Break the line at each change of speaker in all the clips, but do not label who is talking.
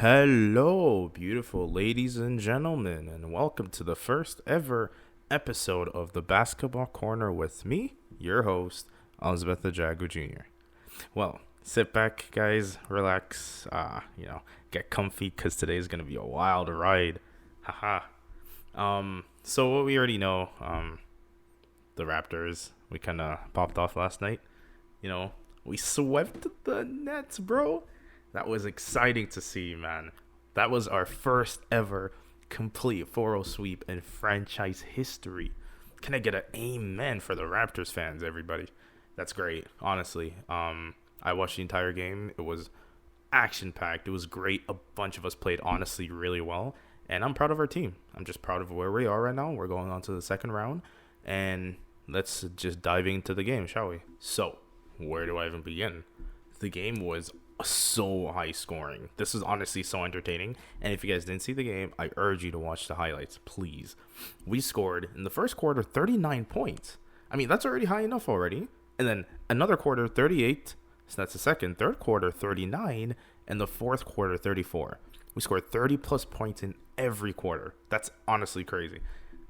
Hello, beautiful ladies and gentlemen, and welcome to the first ever episode of the Basketball Corner with me, your host, Elizabeth Jagu Jr. Well, sit back, guys, relax, get comfy because today is going to be a wild ride. Haha. So what we already know, the Raptors, we kind of popped off last night. You know, we swept the Nets, bro. That was exciting to see, man. That was our first ever complete 4-0 sweep in franchise history. Can I get an amen for the Raptors fans, everybody? That's great, honestly. I watched the entire game. It was action-packed. It was great. A bunch of us played, honestly, really well. And I'm proud of our team. I'm just proud of where we are right now. We're going on to the second round. And let's just dive into the game, shall we? So, where do I even begin? The game was so high scoring. This is honestly so entertaining. And if you guys didn't see the game, I urge you to watch the highlights, please. We scored in the first quarter 39 points. I mean, that's already high enough already. And then another quarter 38. So that's the second. Third quarter 39. And the fourth quarter 34. We scored 30 plus points in every quarter. That's honestly crazy.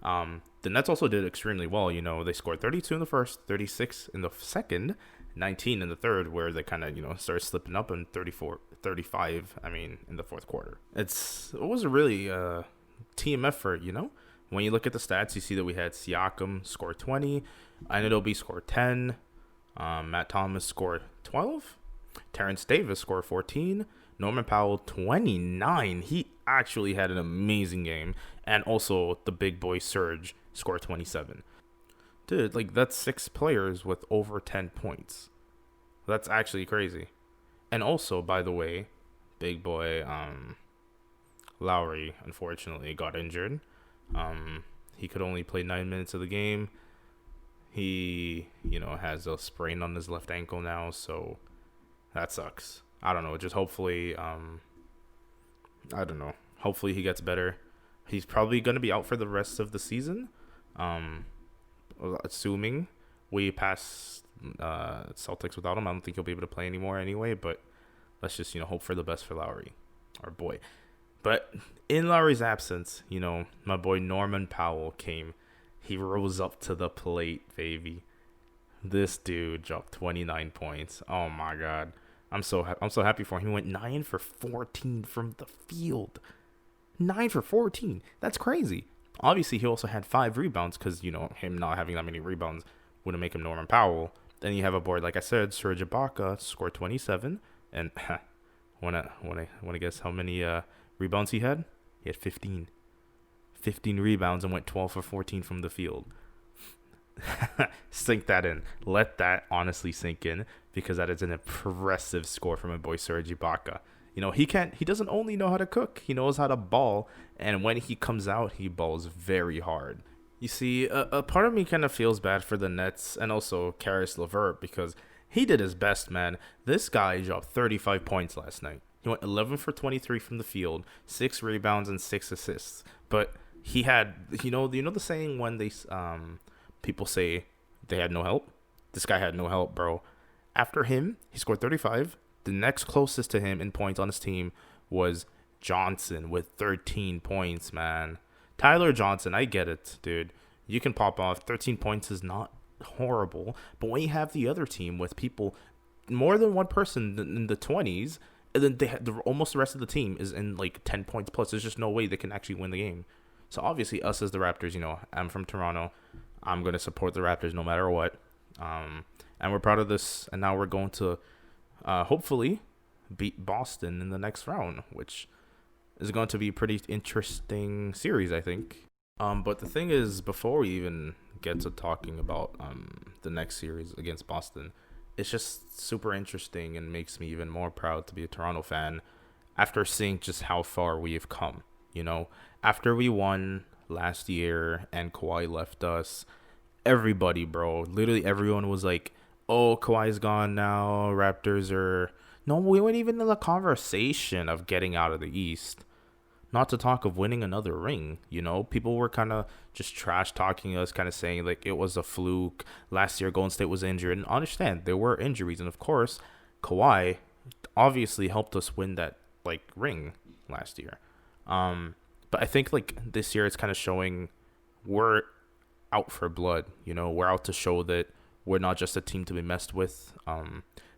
The Nets also did extremely well. You know, they scored 32 in the first, 36 in the second, 19 in the third, where they kind of, started slipping up, and 34, 35, in the fourth quarter. It was a really team effort, When you look at the stats, you see that we had Siakam score 20, Anunoby scored 10, Matt Thomas scored 12, Terrence Davis scored 14, Norman Powell 29. He actually had an amazing game. And also the big boy Serge scored 27. Dude, that's 6 players with over 10 points. That's actually crazy. And also, by the way, big boy Lowry unfortunately got injured. He could only play 9 minutes of the game. He, has a sprain on his left ankle now, so that sucks. I don't know. Just hopefully, Hopefully he gets better. He's probably going to be out for the rest of the season. Assuming we pass Celtics without him. I don't think he'll be able to play anymore anyway, but let's just, hope for the best for Lowry, our boy. But in Lowry's absence, my boy Norman Powell came. He rose up to the plate, baby. This dude dropped 29 points. Oh, my God. I'm so happy for him. He went 9 for 14 from the field. 9 for 14. That's crazy. Obviously, he also had 5 rebounds because, him not having that many rebounds wouldn't make him Norman Powell. Then you have a board, like I said, Serge Ibaka scored 27. And wanna guess how many rebounds he had? He had 15. 15 rebounds and went 12 for 14 from the field. Sink that in. Let that honestly sink in, because that is an impressive score from my boy Serge Ibaka. He doesn't only know how to cook, he knows how to ball, and when he comes out, he balls very hard. You see, a part of me kind of feels bad for the Nets and also Caris LeVert, because he did his best, man. This guy dropped 35 points last night. He went 11 for 23 from the field, 6 rebounds and 6 assists. But he had, the saying when they people say they had no help? This guy had no help, bro. After him, he scored 35. The next closest to him in points on his team was Johnson with 13 points, man. Tyler Johnson, I get it, dude. You can pop off. 13 points is not horrible. But when you have the other team with people, more than one person in the 20s, and then almost the rest of the team is in 10 points plus, there's just no way they can actually win the game. So obviously us as the Raptors, I'm from Toronto. I'm going to support the Raptors no matter what. And we're proud of this. And now we're going to hopefully beat Boston in the next round, which is going to be a pretty interesting series, I think. But the thing is, before we even get to talking about the next series against Boston, it's just super interesting and makes me even more proud to be a Toronto fan after seeing just how far we've come. After we won last year and Kawhi left us, everybody, bro, literally everyone was like, oh, Kawhi's gone now, Raptors are... No, we weren't even in the conversation of getting out of the East. Not to talk of winning another ring, People were kind of just trash-talking us, kind of saying, it was a fluke. Last year, Golden State was injured. And understand, there were injuries. And, of course, Kawhi obviously helped us win that like ring last year. But I think like this year it's kind of showing we're out for blood. We're out to show that we're not just a team to be messed with.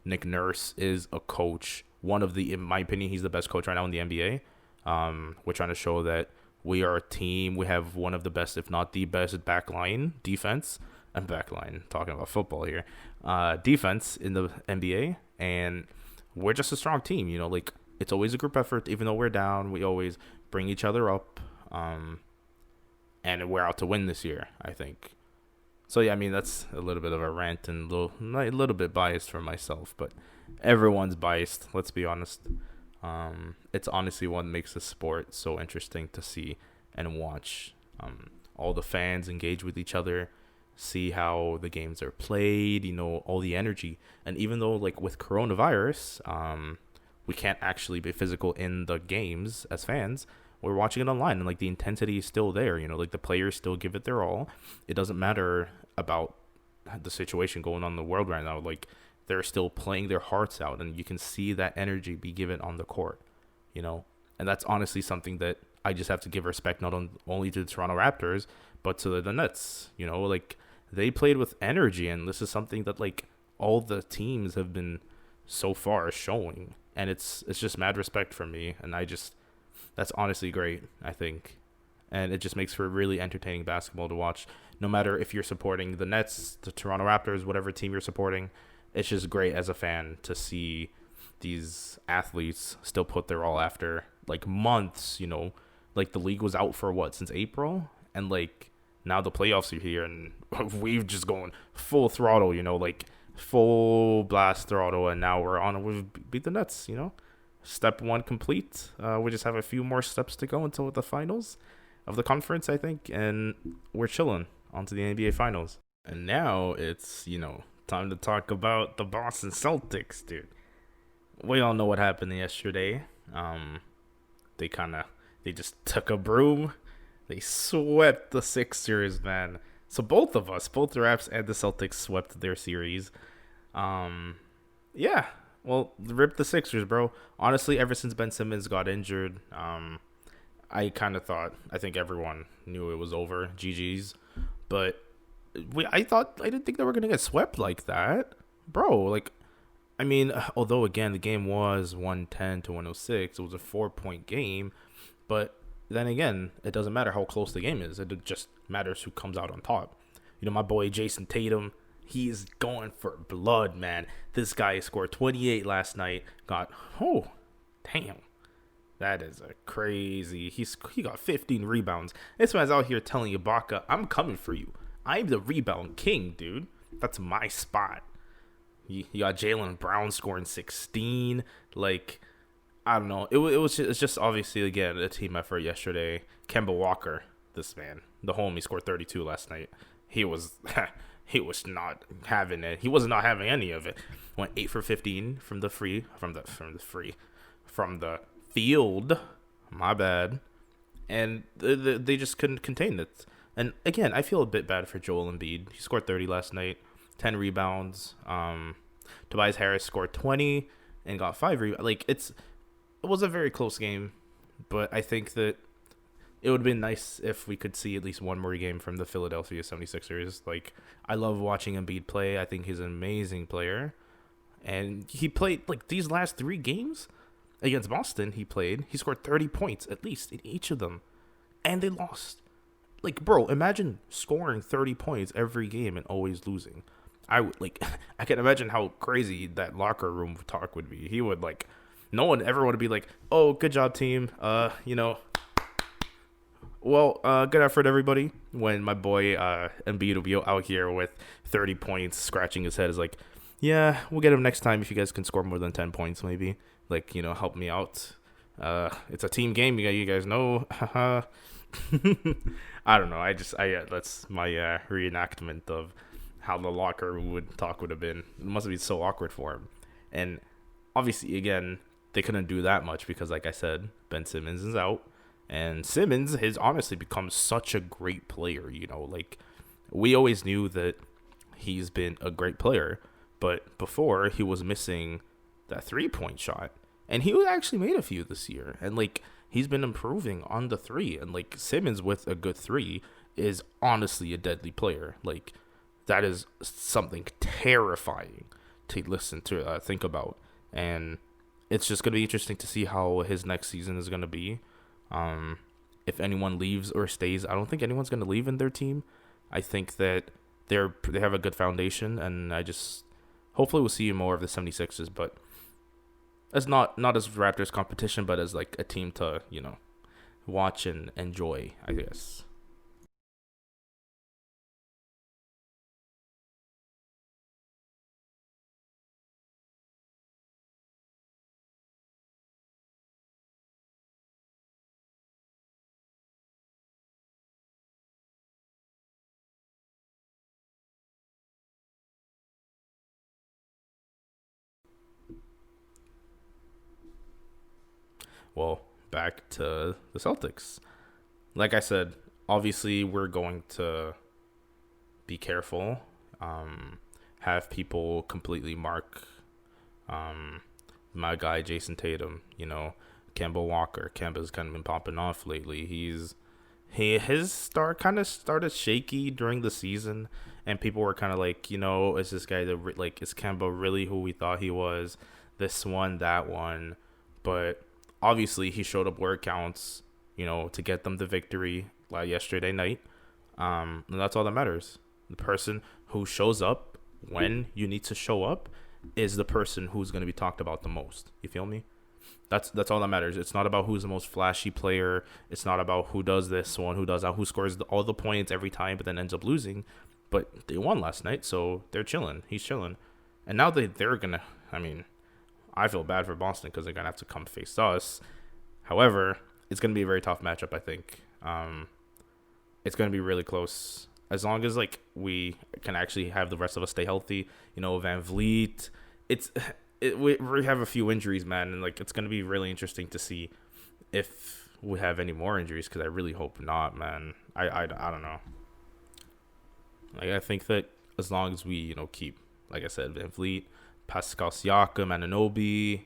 Nick Nurse is a coach. In my opinion, he's the best coach right now in the NBA. We're trying to show that we are a team. We have one of the best, if not the best, backline defense. And backline, talking about football here. Defense in the NBA. And we're just a strong team. Like it's always a group effort. Even though we're down, we always bring each other up. And we're out to win this year, I think. So, yeah, I mean, that's a little bit of a rant and a little bit biased for myself. But everyone's biased, let's be honest. It's honestly what makes the sport so interesting to see and watch. All the fans engage with each other, see how the games are played, all the energy. And even though, like, with coronavirus, we can't actually be physical in the games as fans, we're watching it online, and like the intensity is still there. Like the players still give it their all. It doesn't matter about the situation going on in the world right now. Like they're still playing their hearts out, and you can see that energy be given on the court. And that's honestly something that I just have to give respect not only to the Toronto Raptors but to the Nets. Like they played with energy, and this is something that like all the teams have been so far showing, and it's just mad respect from me, and that's honestly great, I think. And it just makes for really entertaining basketball to watch. No matter if you're supporting the Nets, the Toronto Raptors, whatever team you're supporting, it's just great as a fan to see these athletes still put their all after, like, months, Like, the league was out for, since April? And, like, now the playoffs are here, and we've just going full throttle, like, full blast throttle, and now we've beat the Nets, Step 1 complete. We just have a few more steps to go until the finals of the conference, I think, and we're chilling onto the NBA finals. And now it's, time to talk about the Boston Celtics, dude. We all know what happened yesterday. They just took a broom. They swept the Sixers, man. So both the Raps and the Celtics swept their series. Yeah. Well, rip the Sixers, bro. Honestly, ever since Ben Simmons got injured, I think everyone knew it was over. GG's. But I didn't think they were going to get swept like that. Bro, like, I mean, although, again, the game was 110 to 106. It was a 4-point game. But then again, it doesn't matter how close the game is. It just matters who comes out on top. My boy Jason Tatum, he's going for blood, man. This guy scored 28 last night. Damn. That is a crazy. He got 15 rebounds. This man's out here telling Ibaka, I'm coming for you. I'm the rebound king, dude. That's my spot. You got Jaylen Brown scoring 16. Like, I don't know. It's just obviously, again, a team effort yesterday. Kemba Walker, this man, the homie, scored 32 last night. He was not having it. He was not having any of it. Went 8 for 15 from the field. My bad. And they just couldn't contain it. And again, I feel a bit bad for Joel Embiid. He scored 30 last night, 10 rebounds. Tobias Harris scored 20 and got 5 rebounds. Like it was a very close game, but I think that it would have been nice if we could see at least one more game from the Philadelphia 76ers. Like, I love watching Embiid play. I think he's an amazing player. And he played, like, these last 3 games against Boston, he scored 30 points, at least, in each of them. And they lost. Like, bro, imagine scoring 30 points every game and always losing. I can imagine how crazy that locker room talk would be. He would, like, everyone would be like, oh, good job, team. Well, good effort, everybody. When my boy Embiid will be out here with 30 points, scratching his head, is like, yeah, we'll get him next time if you guys can score more than 10 points, maybe. Like, help me out. It's a team game, you guys know. I don't know. That's my reenactment of how the locker would have been. It must have been so awkward for him. And obviously, again, they couldn't do that much because, like I said, Ben Simmons is out. And Simmons has honestly become such a great player, Like, we always knew that he's been a great player. But before, he was missing that 3-point shot. And he actually made a few this year. And like he's been improving on the three. And like Simmons with a good three is honestly a deadly player. Like that is something terrifying to listen to, think about. And it's just gonna be interesting to see how his next season is gonna be. Um, if anyone leaves or stays, I don't think anyone's gonna leave in their team. I think that they have a good foundation, and I just hopefully we'll see more of the 76ers, but as not as Raptors competition, but as like a team to watch and enjoy, I guess. Well, back to the Celtics. Like I said, obviously we're going to be careful. Um, have people completely mark um, my guy Jason Tatum. Kemba Walker. Kemba's kind of been popping off lately. His start kind of started shaky during the season, and people were kind of like, is this guy like is Kemba really who we thought he was? This one, that one, but obviously he showed up where it counts. To get them the victory yesterday night. And that's all that matters. The person who shows up when you need to show up is the person who's going to be talked about the most. You feel me? That's all that matters. It's not about who's the most flashy player. It's not about who does this one, who does that, who scores all the points every time, but then ends up losing. But they won last night, so they're chilling. He's chilling, and now they're gonna. I mean, I feel bad for Boston because they're gonna have to come face us. However, it's gonna be a very tough matchup. I think. It's gonna be really close. As long as like we can actually have the rest of us stay healthy. Van Vliet. It's we have a few injuries, man, and like it's gonna be really interesting to see if we have any more injuries, because I really hope not, man. I don't know. Like I think that as long as we keep, like I said, Van Vliet, Pascal Siakam, Anunoby,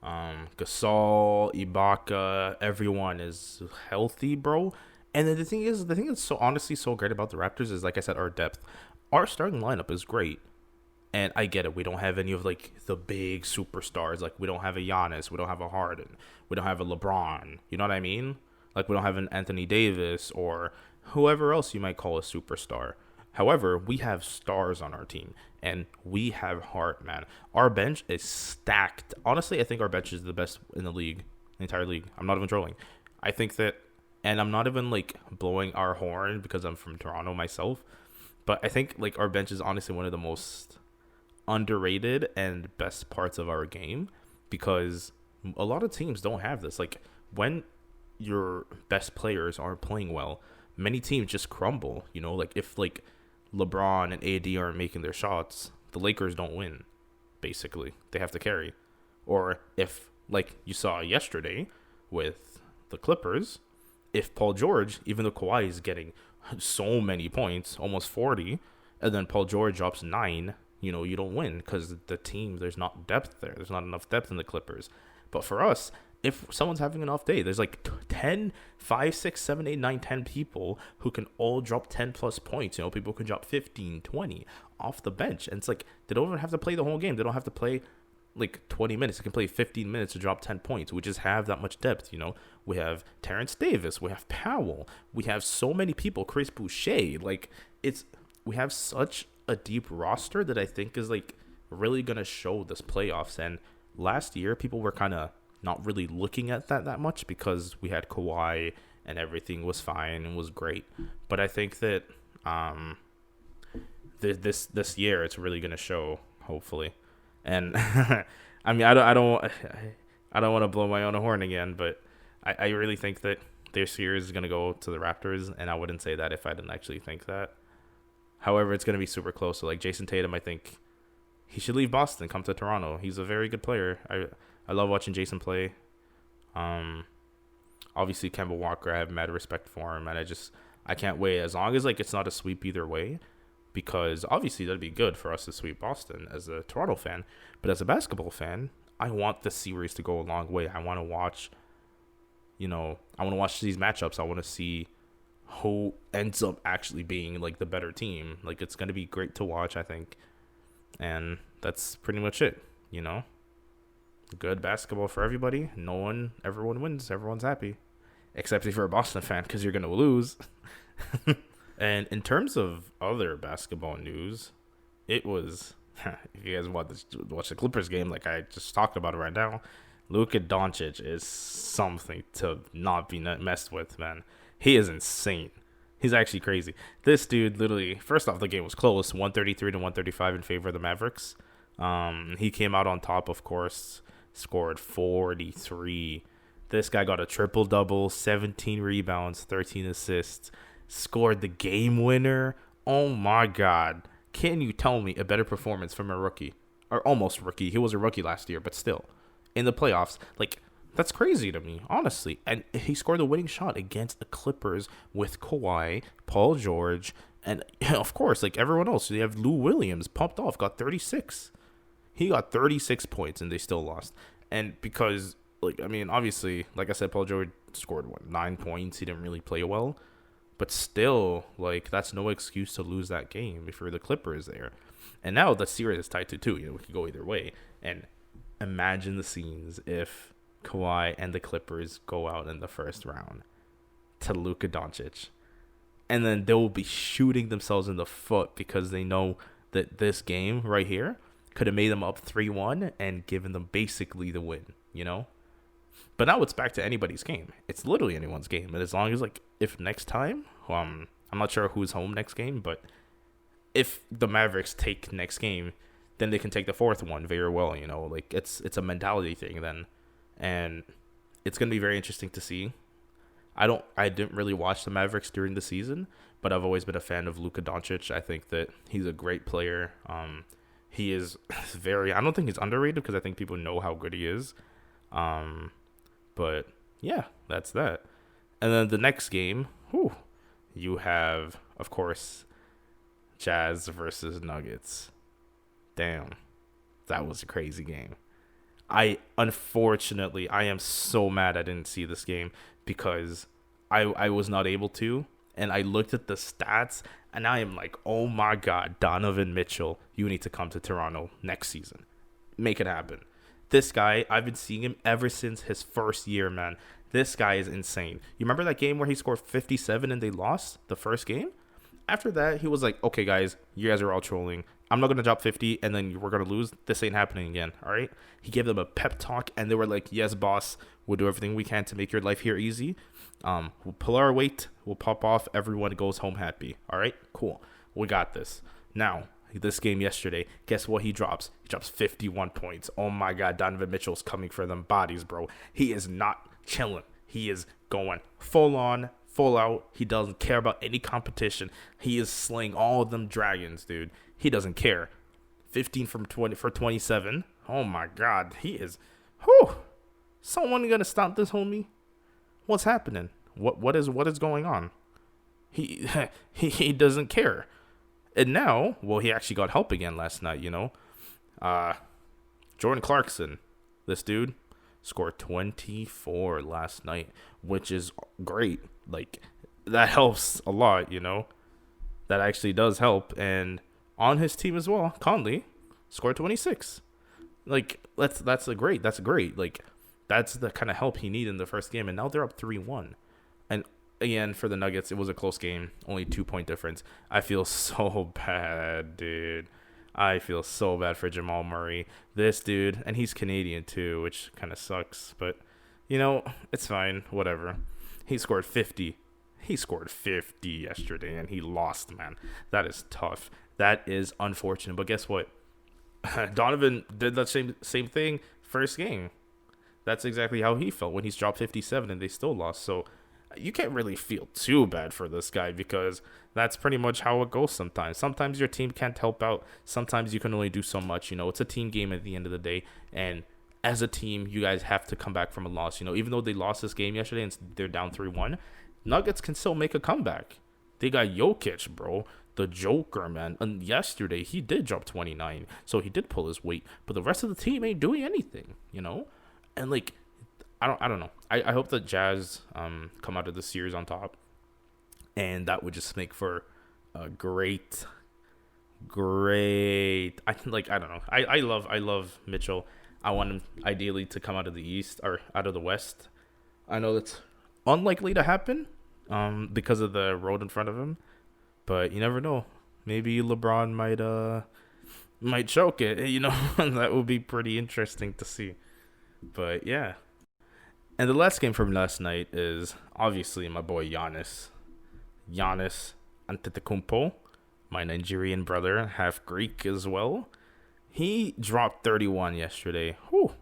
Gasol, Ibaka, everyone is healthy, bro. And then the thing that's so honestly so great about the Raptors is, like I said, our depth. Our starting lineup is great. And I get it. We don't have any of like the big superstars. Like we don't have a Giannis. We don't have a Harden. We don't have a LeBron. You know what I mean? Like we don't have an Anthony Davis or whoever else you might call a superstar. However, we have stars on our team, and we have heart, man. Our bench is stacked. Honestly, I think our bench is the best in the league, the entire league. I'm not even trolling. I think that, and I'm not even like blowing our horn because I'm from Toronto myself, but I think like our bench is honestly one of the most underrated and best parts of our game, because a lot of teams don't have this. Like when your best players aren't playing well, many teams just crumble. Like if like LeBron and AD aren't making their shots, the Lakers don't win. Basically, they have to carry. Or if like you saw yesterday with the Clippers, if Paul George, even though Kawhi is getting so many points, almost 40, and then Paul George drops 9, you don't win because the team, there's not depth there. There's not enough depth in the Clippers. But for us, if someone's having an off day, there's like 10, 5, 6, 7, 8, 9, 10 people who can all drop 10 plus points. People can drop 15, 20 off the bench. And it's like, they don't even have to play the whole game. They don't have to play like 20 minutes. They can play 15 minutes to drop 10 points. We just have that much depth. We have Terrence Davis. We have Powell. We have so many people. Chris Boucher. Like, we have such a deep roster that I think is like really going to show this playoffs. And last year, people were kind of not really looking at that much because we had Kawhi and everything was fine and was great. But I think that this year it's really gonna show, hopefully. And I mean, I don't want to blow my own horn again, but I really think that this year is gonna go to the Raptors, and I wouldn't say that if I didn't actually think that. However, it's gonna be super close. So like Jason Tatum, I think he should leave Boston, come to Toronto. He's a very good player. I love watching Jason play. Obviously Kemba Walker, I have mad respect for him, and I can't wait, as long as like it's not a sweep either way, because obviously that'd be good for us to sweep Boston as a Toronto fan, but as a basketball fan, I want the series to go a long way. I want to watch, I want to watch these matchups. I want to see who ends up actually being like the better team. Like, it's going to be great to watch, I think. And that's pretty much it, Good basketball for everybody. Everyone wins. Everyone's happy. Except if you're a Boston fan, because you're going to lose. And in terms of other basketball news, it was, if you guys watch the Clippers game, like I just talked about it right now, Luka Doncic is something to not be messed with, man. He is insane. He's actually crazy. This dude literally, first off, the game was close, 133 to 135 in favor of the Mavericks. He came out on top, of course, scored 43. This guy got a triple-double, 17 rebounds, 13 assists, scored the game winner. Oh, my God. Can you tell me a better performance from a rookie? Or almost rookie. He was a rookie last year, but still. In the playoffs, like, that's crazy to me, honestly. And he scored the winning shot against the Clippers with Kawhi, Paul George, and, of course, like everyone else. You have Lou Williams, pumped off, got 36. He got 36 points, and they still lost. And because, obviously, like I said, Paul George scored, 9 points. He didn't really play well. But still, that's no excuse to lose that game if you're the Clippers there. And now the series is tied to 2. We could go either way. And imagine the scenes if Kawhi and the Clippers go out in the first round to Luka Doncic. And then they will be shooting themselves in the foot because they know that this game right here could have made them up 3-1 and given them basically the win, But now it's back to anybody's game. It's literally anyone's game. And as long as, if next time, I'm not sure who's home next game, but if the Mavericks take next game, then they can take the fourth one very well, It's a mentality thing then. And it's going to be very interesting to see. I didn't really watch the Mavericks during the season, but I've always been a fan of Luka Doncic. I think that he's a great player. He is I don't think he's underrated because I think people know how good he is. But yeah, that's that. And then the next game, you have, of course, Jazz versus Nuggets. Damn, that was a crazy game. Unfortunately, I am so mad I didn't see this game because I was not able to. And I looked at the stats and I am like, oh my God, Donovan Mitchell, you need to come to Toronto next season. Make it happen. This guy, I've been seeing him ever since his first year, man. This guy is insane. You remember that game where he scored 57 and they lost the first game? After that, he was like, okay, guys, you guys are all trolling. I'm not going to drop 50 and then we're going to lose. This ain't happening again, all right? He gave them a pep talk and they were like, yes, boss, we'll do everything we can to make your life here easy. We'll pull our weight. We'll pop off. Everyone goes home happy, all right? Cool. We got this. Now, this game yesterday, guess what he drops? He drops 51 points. Oh, my God, Donovan Mitchell's coming for them bodies, bro. He is not chilling. He is going full on, full out. He doesn't care about any competition. He is slaying all of them dragons, dude. He doesn't care. 15 for 27. Oh, my God. He is, someone going to stop this, homie? What's happening? What is going on? He doesn't care. And now, he actually got help again last night, Jordan Clarkson, this dude, scored 24 last night, which is great. That helps a lot, That actually does help. And on his team as well, Conley scored 26. That's great. That's the kind of help he needed in the first game. And now they're up 3-1. And again, for the Nuggets, it was a close game. Only 2-point difference. I feel so bad, dude. I feel so bad for Jamal Murray. This dude, and he's Canadian too, which kind of sucks. But, it's fine. Whatever. He scored 50. He scored 50 yesterday, and he lost, man. That is tough. That is unfortunate. But guess what? Donovan did that same thing first game. That's exactly how he felt when he's dropped 57 and they still lost. So you can't really feel too bad for this guy because that's pretty much how it goes sometimes. Sometimes your team can't help out. Sometimes you can only do so much. It's a team game at the end of the day. And as a team, you guys have to come back from a loss. Even though they lost this game yesterday and they're down 3-1, Nuggets can still make a comeback. They got Jokic, bro. the Joker, man. And yesterday he did drop 29, so he did pull his weight. But the rest of the team ain't doing anything, you know. And like, I don't know. I hope the Jazz come out of the series on top, and that would just make for a great. I don't know. I love Mitchell. I want him ideally to come out of the East or out of the West. I know that's unlikely to happen, because of the road in front of him. But you never know. Maybe LeBron might choke it. You know, that would be pretty interesting to see. But yeah. And the last game from last night is obviously my boy Giannis Antetokounmpo, my Nigerian brother, half Greek as well. He dropped 31 yesterday. Whew.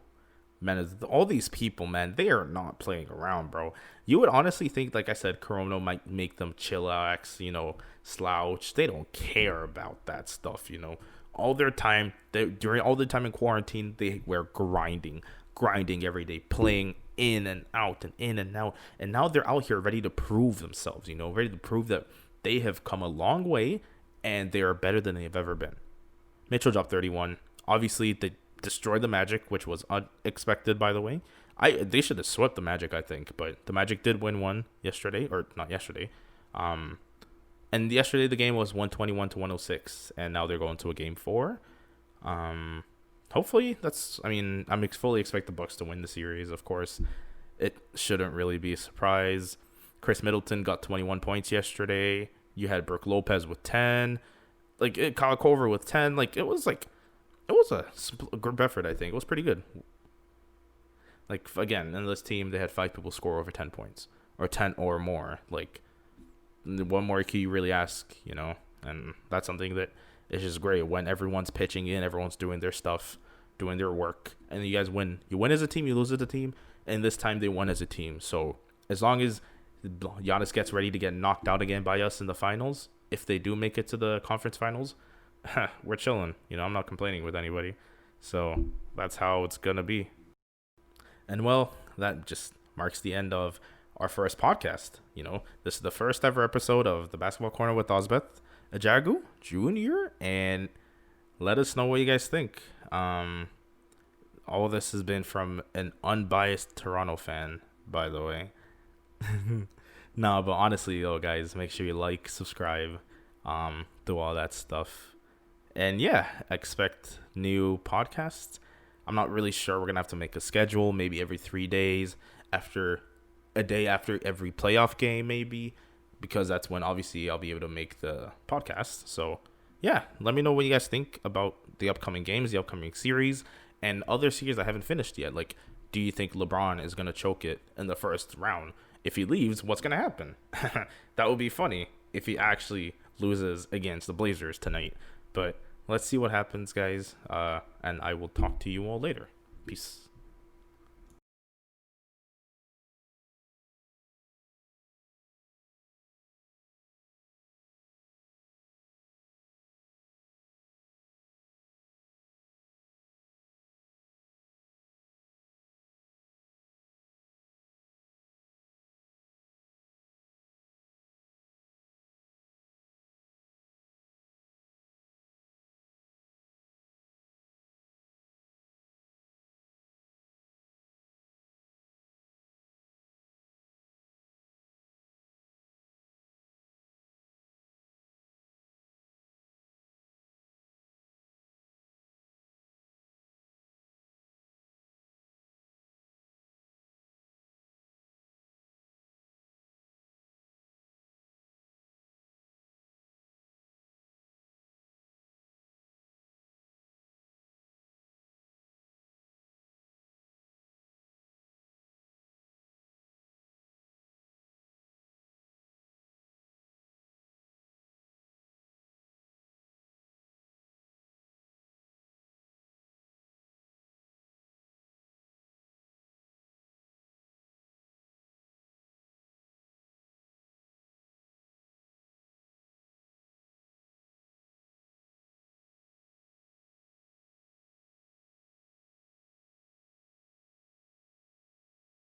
Man, all these people, man, they are not playing around, bro. You would honestly think, like I said, Corona might make them chillax, you know, slouch. They don't care about that stuff, you know. All their time, during all the time in quarantine, they were grinding every day, playing in and out and in and out. And now they're out here ready to prove themselves, you know, ready to prove that they have come a long way and they are better than they've ever been. Mitchell dropped 31. Obviously, they destroyed the Magic, which was unexpected, by the way. They should have swept the Magic, I think, but the Magic did win one yesterday, or not yesterday. And yesterday the game was 121 to 106, and now they're going to a game 4. Hopefully, I fully expect the Bucks to win the series. Of course, it shouldn't really be a surprise. Chris Middleton got 21 points yesterday. You had Brook Lopez with 10, Kyle Korver with 10. It was a group effort. I think it was pretty good. Again, in this team, they had 5 people score over 10 points or 10 or more. What more can you really ask, you know? And that's something that is just great when everyone's pitching in, everyone's doing their stuff, doing their work, and you guys win. You win as a team, you lose as a team, and this time they won as a team. So as long as Giannis gets ready to get knocked out again by us in the finals, if they do make it to the conference finals, we're chilling. You know, I'm not complaining with anybody. So that's how it's going to be. And well, that just marks the end of our first podcast. You know, this is the first ever episode of the Basketball Corner with Osbeth Ajagu Jr. And let us know what you guys think. All of this has been from an unbiased Toronto fan, by the way. No, but honestly, though, guys, make sure you like, subscribe, do all that stuff. And yeah, expect new podcasts. I'm not really sure. We're going to have to make a schedule, maybe every 3 days, a day after every playoff game, maybe, because that's when obviously I'll be able to make the podcast. So yeah, let me know what you guys think about the upcoming games, the upcoming series, and other series I haven't finished yet. Do you think LeBron is going to choke it in the first round? If he leaves, what's going to happen? That would be funny if he actually loses against the Blazers tonight. But let's see what happens, guys. And I will talk to you all later. Peace.